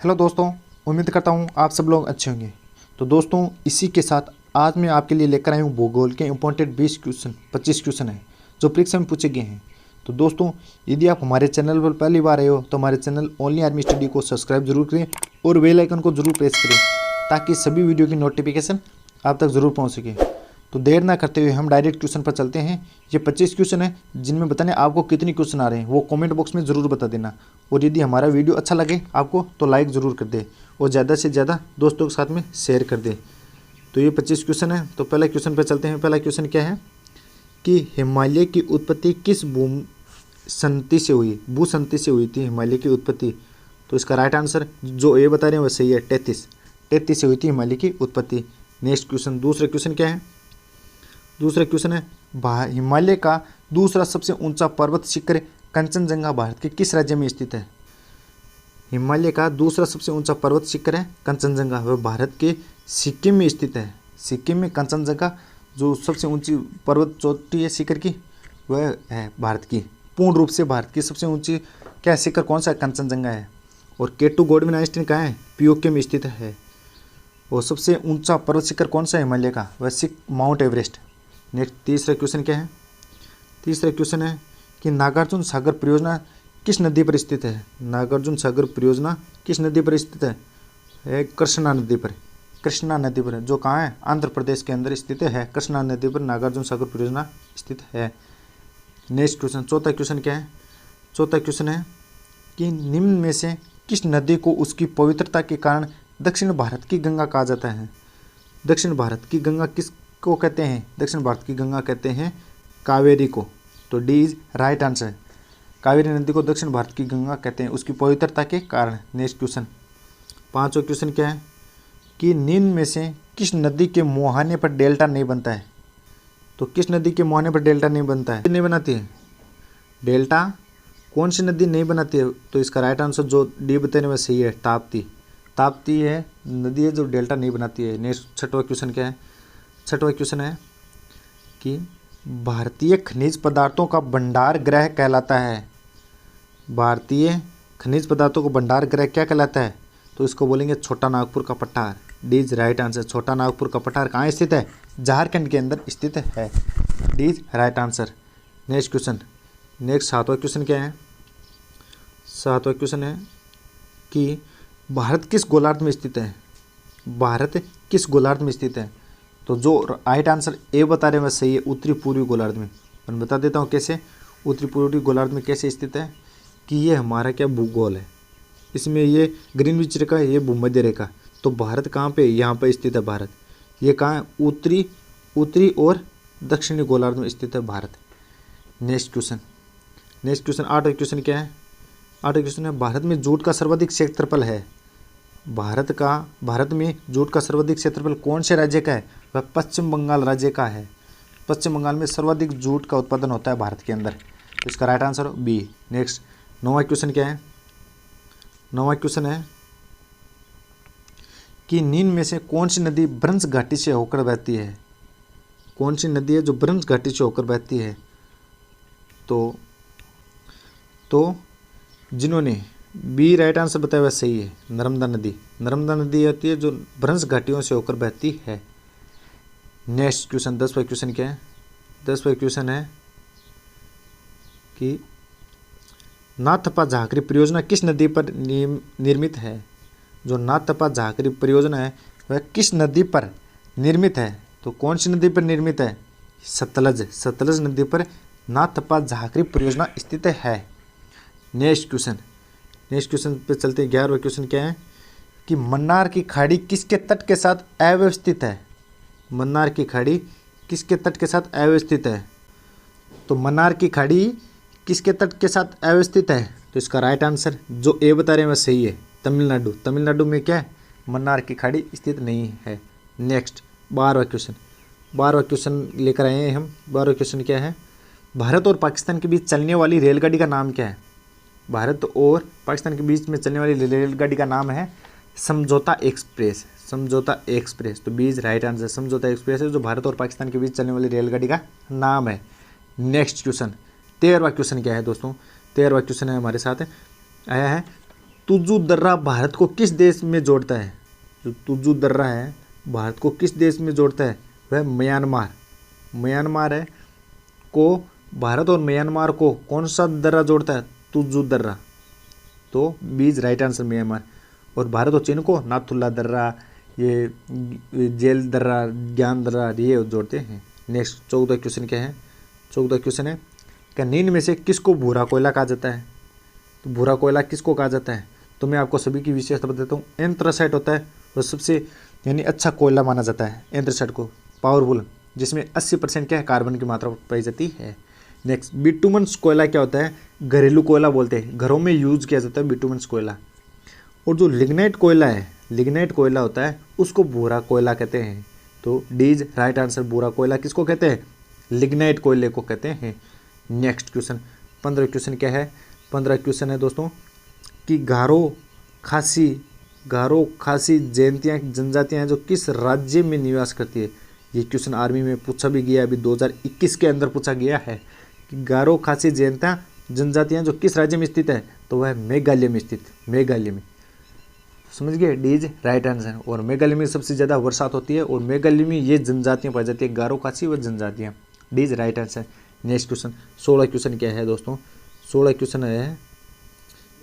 Hello दोस्तों, उम्मीद करता हूँ आप सब लोग अच्छे होंगे। तो दोस्तों, इसी के साथ आज मैं आपके लिए लेकर आया हूँ भूगोल के इम्पोर्टेंट 25 क्वेश्चन हैं जो परीक्षा में पूछे गए हैं। तो दोस्तों, यदि आप हमारे चैनल पर पहली बार आए हो तो हमारे चैनल ओनली आर्मी स्टडी को सब्सक्राइब जरूर करें और बेल आइकन को जरूर प्रेस करें ताकि सभी वीडियो की नोटिफिकेशन आप तक ज़रूर पहुँच सके। तो देर ना करते हुए हम डायरेक्ट क्वेश्चन पर चलते हैं। ये 25 क्वेश्चन है जिनमें बताने आपको कितनी क्वेश्चन आ रहे हैं वो कमेंट बॉक्स में ज़रूर बता देना। और यदि हमारा वीडियो अच्छा लगे आपको तो लाइक ज़रूर कर दे और ज़्यादा से ज़्यादा दोस्तों के साथ में शेयर कर दे। तो ये 25 क्वेश्चन है। तो पहले क्वेश्चन पर चलते हैं। पहला क्वेश्चन क्या है कि हिमालय की उत्पत्ति किस भूसंतति से हुई? भूसंतति से हुई थी हिमालय की उत्पत्ति। तो इसका राइट आंसर जो ये बता रहे हैं वह सही है, 33 से हुई थी हिमालय की उत्पत्ति। नेक्स्ट क्वेश्चन, दूसरा क्वेश्चन क्या है? दूसरा क्वेश्चन है हिमालय का दूसरा सबसे ऊंचा पर्वत शिखर कंचनजंगा भारत के किस राज्य में स्थित है? हिमालय का दूसरा सबसे ऊंचा पर्वत शिखर है कंचनजंगा, वह भारत के सिक्किम में स्थित है। सिक्किम में कंचनजंगा जो सबसे ऊंची पर्वत चोटी है शिखर की वह है भारत की, पूर्ण रूप से भारत की सबसे ऊंची क्या शिखर कौन सा? कंचनजंगा है। और केटू गॉडविन आइलैंड कहाँ है? पीओके में स्थित है। और सबसे ऊंचा पर्वत शिखर कौन सा है हिमालय का? वह माउंट एवरेस्ट। नेक्स्ट तीसरा क्वेश्चन क्या है? तीसरा क्वेश्चन है कि नागार्जुन सागर परियोजना किस नदी पर स्थित है? नागार्जुन सागर परियोजना किस नदी पर स्थित है? कृष्णा नदी पर। कृष्णा नदी पर, जो कहाँ है? आंध्र प्रदेश के अंदर स्थित है। कृष्णा नदी पर नागार्जुन सागर परियोजना स्थित है। नेक्स्ट क्वेश्चन, चौथा क्वेश्चन क्या है? चौथा क्वेश्चन है कि निम्न में से किस नदी को उसकी पवित्रता के कारण दक्षिण भारत की गंगा कहा जाता है? दक्षिण भारत की गंगा किसको कहते हैं? दक्षिण भारत की गंगा कहते हैं कावेरी को। तो D is right answer. Kaveri नदी को दक्षिण भारत की गंगा कहते हैं उसकी पवित्रता के कारण। नेक्स्ट क्वेश्चन, पांचवा क्वेश्चन क्या है कि निम्न में से किस नदी के मुहाने पर डेल्टा नहीं बनता है? तो किस नदी के मुहाने पर डेल्टा नहीं बनता है? नहीं बनाती है डेल्टा, कौन सी नदी नहीं बनाती है? तो इसका राइट आंसर जो डी बताने में सही है, ताप्ती। ताप्ती है नदी है जो डेल्टा नहीं बनाती है। नेक्स्ट छठवां क्वेश्चन क्या है? छठवां क्वेश्चन है कि भारतीय खनिज पदार्थों का भंडार गृह कहलाता है। भारतीय खनिज पदार्थों का भंडार गृह क्या कहलाता है? तो इसको बोलेंगे छोटा नागपुर का पठार। D is right answer. छोटा नागपुर का पठार कहाँ स्थित है? झारखंड के अंदर स्थित है। D is right answer. Next question, next सातवां क्वेश्चन क्या है? सातवां क्वेश्चन है कि भारत किस गोलार्ध में स्थित है? भारत किस गोलार्ध में स्थित है? तो जो राइट आंसर ए बता रहे हैं वह सही है, उत्तरी पूर्वी गोलार्ध में। मैं बता देता हूँ कैसे उत्तरी पूर्वी गोलार्ध में कैसे स्थित है कि ये हमारा क्या भूगोल है, इसमें ये ग्रीनविच रेखा है, ये भूमध्य रेखा। तो भारत कहाँ पे? यहाँ पे स्थित है भारत। ये कहाँ है? उत्तरी और दक्षिणी गोलार्ध में स्थित है Bharat. Next question, next question आठवां क्वेश्चन क्या है? आठवां क्वेश्चन है भारत में जूट का सर्वाधिक क्षेत्रफल है। भारत में जूट का सर्वाधिक क्षेत्रफल कौन से राज्य का है? वह पश्चिम बंगाल राज्य का है। पश्चिम बंगाल में सर्वाधिक जूट का उत्पादन होता है भारत के अंदर। तो इसका राइट आंसर बी। नेक्स्ट नौवां क्वेश्चन क्या है? नौवां क्वेश्चन है कि निम्न में से कौन सी नदी ब्रह्मस घाटी से होकर बहती है? कौन सी नदी है जो ब्रह्मस घाटी से होकर बहती है? तो जिन्होंने बी राइट आंसर बताया वह सही है, नर्मदा नदी। नर्मदा नदी होती है जो ब्रह्मस घाटियों से होकर बहती है। नेक्स्ट क्वेश्चन, 10वां क्वेश्चन क्या है? 10वां क्वेश्चन है कि नाथपा झाकरी परियोजना किस नदी पर निर्मित है? जो नाथपा झाकरी परियोजना है वह किस नदी पर निर्मित है? तो कौन सी नदी पर निर्मित है? सतलज नदी पर नाथपा झाकरी परियोजना स्थित है। नेक्स्ट क्वेश्चन पे चलते हैं। 11वां क्वेश्चन क्या है कि मन्नार की खाड़ी किसके तट के साथ अव्यवस्थित है? मन्नार की खाड़ी किसके तट के साथ अव्यवस्थित है? तो मन्नार की खाड़ी किसके तट के साथ अव्यवस्थित है? तो इसका राइट आंसर जो ए बता रहे हैं वह सही है, तमिलनाडु। तमिलनाडु में क्या है? मन्नार की खाड़ी स्थित नहीं है। नेक्स्ट 12वां क्वेश्चन। 12वां क्वेश्चन लेकर आए हैं हम। 12वां क्वेश्चन क्या है? भारत और पाकिस्तान के बीच चलने वाली रेलगाड़ी का नाम क्या है? भारत और पाकिस्तान के बीच में चलने वाली रेलगाड़ी का नाम है समझौता एक्सप्रेस। समझौता एक्सप्रेस। तो बी इज राइट आंसर। समझौता एक्सप्रेस है जो भारत और पाकिस्तान के बीच चलने वाली रेलगाड़ी का नाम है। नेक्स्ट क्वेश्चन 13वां क्वेश्चन क्या है दोस्तों? 13वां क्वेश्चन है हमारे साथ आया है तुजू दर्रा भारत को किस देश में जोड़ता है? जो तुजू दर्रा है भारत को किस देश में जोड़ता है? वह म्यांमार। म्यांमार है को भारत और म्यांमार को कौन सा दर्रा जोड़ता है? तुजू दर्रा। तो बीज राइट आंसर म्यांमार। और भारत और चीन को नाथुला दर्रा, ये जेल दर्रा, ज्ञान दर्रा ये जोड़ते हैं। नेक्स्ट 14 क्वेश्चन क्या है? 14 क्वेश्चन है कि निम्न में से किसको भूरा कोयला कहा जाता है? तो भूरा कोयला किसको कहा जाता है? तो मैं आपको सभी की विशेषता बताता हूँ। एंथ्रासाइट होता है वो सबसे यानी अच्छा कोयला माना जाता है एंथ्रासाइट को, पावरफुल, जिसमें 80% क्या है कार्बन की मात्रा पाई जाती है। नेक्स्ट बिटुमन्स कोयला क्या होता है? घरेलू कोयला बोलते हैं, घरों में यूज किया जाता है बिटुमन्स कोयला। और जो लिग्नाइट कोयला है, लिग्नाइट कोयला होता है उसको भूरा कोयला कहते हैं। तो डी इज राइट आंसर। भूरा कोयला किसको कहते हैं? लिग्नाइट कोयले को कहते हैं। नेक्स्ट क्वेश्चन 15 क्वेश्चन क्या है? 15 क्वेश्चन है दोस्तों कि गारो खासी जनजातियाँ जो किस राज्य में निवास करती है? ये क्वेश्चन आर्मी में पूछा भी गया, अभी 2021 के अंदर पूछा गया है कि गारो खासी जनजातियाँ जो किस राज्य में स्थित है? तो वह मेघालय में स्थित, मेघालय में। समझ गए? D is right answer. और मेघालय में सबसे ज़्यादा बरसात होती है और मेघालय में ये जनजातियाँ पाई जाती है, गारो खासी व जनजातियाँ। D is right answer. Next question 16 question क्या है दोस्तों? 16 क्वेश्चन है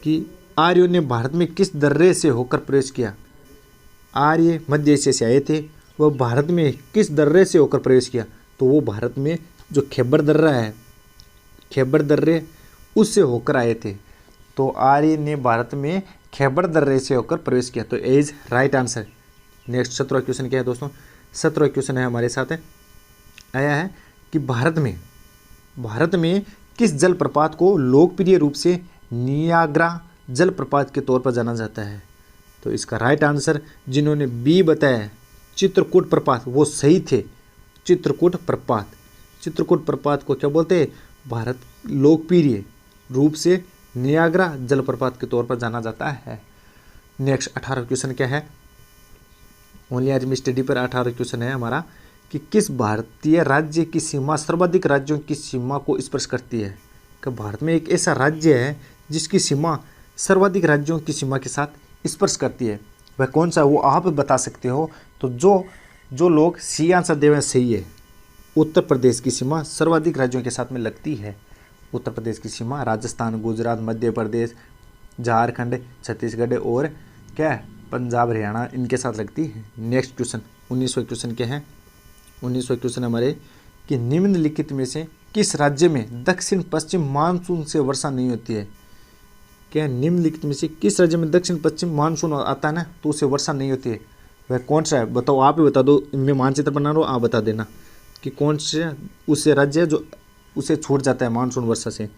कि आर्यों ने भारत में किस दर्रे से होकर प्रवेश किया? आर्य मध्य एशिया से आए थे, वह भारत में किस दर्रे से होकर प्रवेश किया? तो वो भारत में जो खैबर दर्रा है, खैबर दर्रे उससे होकर आए थे। तो आर्य ने भारत में खैबर दर्रे से होकर प्रवेश किया। तो as right answer. Next 17 question क्या है दोस्तों? 17 क्वेश्चन है हमारे साथ आया है कि भारत में किस जलप्रपात को लोकप्रिय रूप से नियाग्रा जलप्रपात के तौर पर जाना जाता है? तो इसका राइट आंसर जिन्होंने बी बताया चित्रकूट प्रपात, वो सही थे। चित्रकूट प्रपात को क्या बोलते हैं? भारत लोकप्रिय रूप से नियाग्रा जलप्रपात के तौर पर जाना जाता है। नेक्स्ट 18 क्वेश्चन क्या है? ओनली आर्मी स्टडी पर 18 क्वेश्चन है हमारा कि किस भारतीय राज्य की सीमा सर्वाधिक राज्यों की सीमा को स्पर्श करती है? कि भारत में एक ऐसा राज्य है जिसकी सीमा सर्वाधिक राज्यों की सीमा के साथ स्पर्श करती है, वह कौन सा? वो आप बता सकते हो। तो जो लोग सी आंसर दे सही है। उत्तर प्रदेश की सीमा सर्वाधिक राज्यों के साथ में लगती है। उत्तर प्रदेश की सीमा राजस्थान, गुजरात, मध्य प्रदेश, झारखंड, छत्तीसगढ़ और क्या पंजाब, हरियाणा इनके साथ लगती है। नेक्स्ट क्वेश्चन 19वां क्वेश्चन क्या है? 19वां क्वेश्चन हमारे कि निम्नलिखित में से किस राज्य में दक्षिण पश्चिम मानसून से वर्षा नहीं होती है? क्या निम्नलिखित में से किस राज्य में दक्षिण पश्चिम मानसून आता है ना तो उससे वर्षा नहीं होती है? वह कौन सा है? बताओ, आप ही बता दो। मैं मानचित्र बना रहा हूँ, आप बता देना कि कौन से उससे राज्य है जो उसे छूट जाता है मानसून वर्षा से।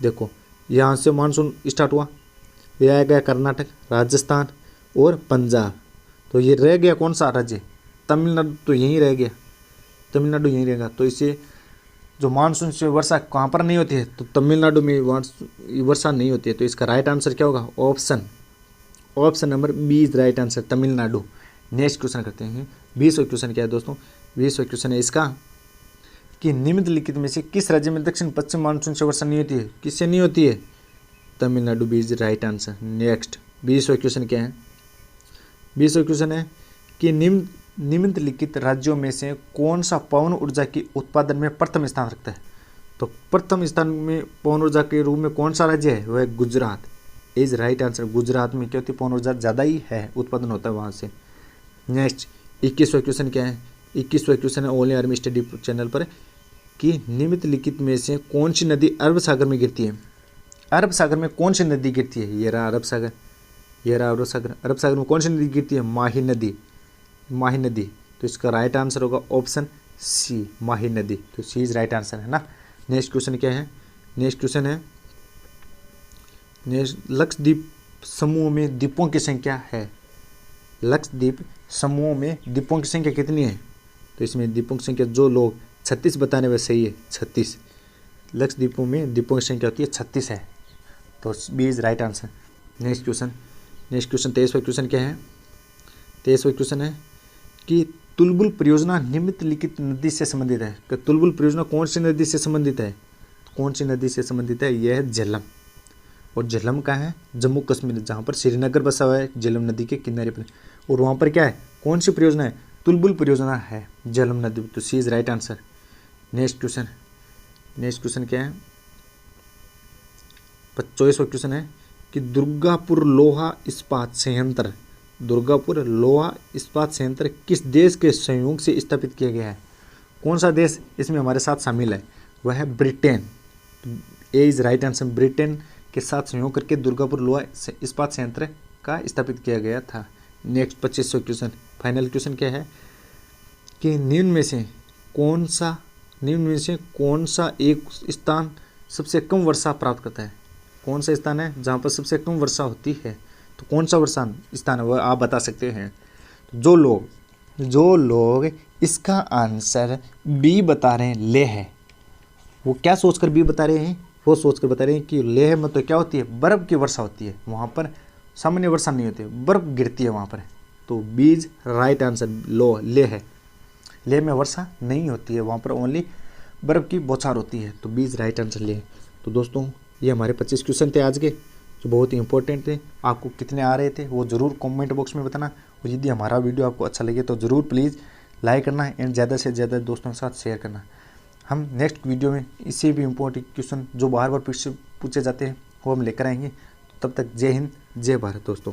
देखो यहाँ से मानसून स्टार्ट हुआ, ये आ गया कर्नाटक, राजस्थान और पंजाब। तो ये रह गया कौन सा राज्य? तमिलनाडु। तो यहीं रह गया, तमिलनाडु यहीं रहेगा। तो इसे जो मानसून से वर्षा कहाँ पर नहीं होती है? तो तमिलनाडु में वर्षा नहीं होती है। तो इसका राइट आंसर क्या होगा? Option number B is right answer, Tamil Nadu. Next question करते हैं। 20वां क्वेश्चन क्या है दोस्तों? 20वां क्वेश्चन है इसका कि निम्नलिखित में से किस राज्य में दक्षिण पश्चिम मानसून से वर्षा नहीं होती है? किससे नहीं होती है? Tamil Nadu. B is right answer. Next 20वां क्वेश्चन क्या है? 20वां क्वेश्चन है कि निम्नलिखित राज्यों में से कौन सा पवन ऊर्जा के उत्पादन में प्रथम स्थान रखता है? तो प्रथम स्थान में पवन ऊर्जा के रूप में कौन सा राज्य है? वह Gujarat. Is right answer. Gujarat में क्या होती है? पवन ऊर्जा ज़्यादा ही है, उत्पादन होता है वहाँ से। नेक्स्ट 21वां क्वेश्चन क्या है? 21वां क्वेश्चन है ओनली आर्मी स्टडी चैनल पर कि निम्नलिखित में से कौन सी नदी अरब सागर में गिरती है? अरब सागर में कौन सी नदी गिरती है? ये रहा अरब सागर, ये रहा अरब सागर। अरब सागर में कौन सी नदी गिरती है? माही नदी, माही नदी। तो इसका राइट आंसर होगा ऑप्शन सी, माही नदी। तो सी इज राइट आंसर है ना। नेक्स्ट क्वेश्चन क्या है? नेक्स्ट क्वेश्चन है लक्षद्वीप समूह में द्वीपों की संख्या है। लक्षद्वीप समूह में द्वीपों की संख्या कितनी है? तो इसमें द्वीपों की संख्या जो लोग 36 बताने वह सही है, 36। लक्षद्वीपों में द्वीपों की संख्या होती है 36 है। तो B is right answer. Next question 23वां क्वेश्चन क्या है? 23वां क्वेश्चन है कि तुलबुल परियोजना निम्नलिखित नदी से संबंधित है। कि तुलबुल परियोजना कौन सी नदी से संबंधित है? कौन सी नदी से संबंधित है? यह है झेलम। और झेलम कहाँ है? जम्मू कश्मीर, जहाँ पर श्रीनगर बसा हुआ है झेलम नदी के किनारे पर। और वहाँ पर क्या है, कौन सी परियोजना है? तुलबुल परियोजना है झेलम नदी। तो C is right answer. Next question क्या है? 24वां क्वेश्चन है कि दुर्गापुर लोहा इस्पात संयंत्र किस देश के सहयोग से स्थापित किया गया है? कौन सा देश इसमें हमारे साथ शामिल है? वह है Britain. A is right answer. Britain के साथ सहयोग करके दुर्गापुर लोहा इस्पात संयंत्र का स्थापित किया गया था। नेक्स्ट 25वां क्वेश्चन, फाइनल क्वेश्चन क्या है कि निम्न में से कौन सा एक स्थान सबसे कम वर्षा प्राप्त करता है? कौन सा स्थान है जहाँ पर सबसे कम वर्षा होती है? तो कौन सा वर्षा स्थान है वह आप बता सकते हैं। जो लोग इसका आंसर बी बता रहे हैं, लेह है, वो क्या सोचकर बी बता रहे हैं? वो सोचकर बता रहे हैं कि लेह में तो क्या होती है, बर्फ़ की वर्षा होती है, वहाँ पर सामान्य वर्षा नहीं होती, बर्फ़ गिरती है वहाँ पर। तो B is right answer. Leh है, लेह में वर्षा नहीं होती है, वहाँ पर ओनली बर्फ़ की बौछार होती है। तो B is right answer Leh. तो दोस्तों ये हमारे 25 क्वेश्चन थे आज के, जो बहुत ही इंपॉर्टेंट थे। आपको कितने आ रहे थे वो ज़रूर कमेंट बॉक्स में बताना। और यदि हमारा वीडियो आपको अच्छा लगे तो ज़रूर प्लीज़ लाइक करना एंड ज़्यादा से ज़्यादा दोस्तों के साथ शेयर करना। हम नेक्स्ट वीडियो में इससे भी इम्पोर्टेंट क्वेश्चन जो बार बार पूछे जाते हैं वो हम लेकर आएंगे। तब तक जय हिंद, जय भारत दोस्तों।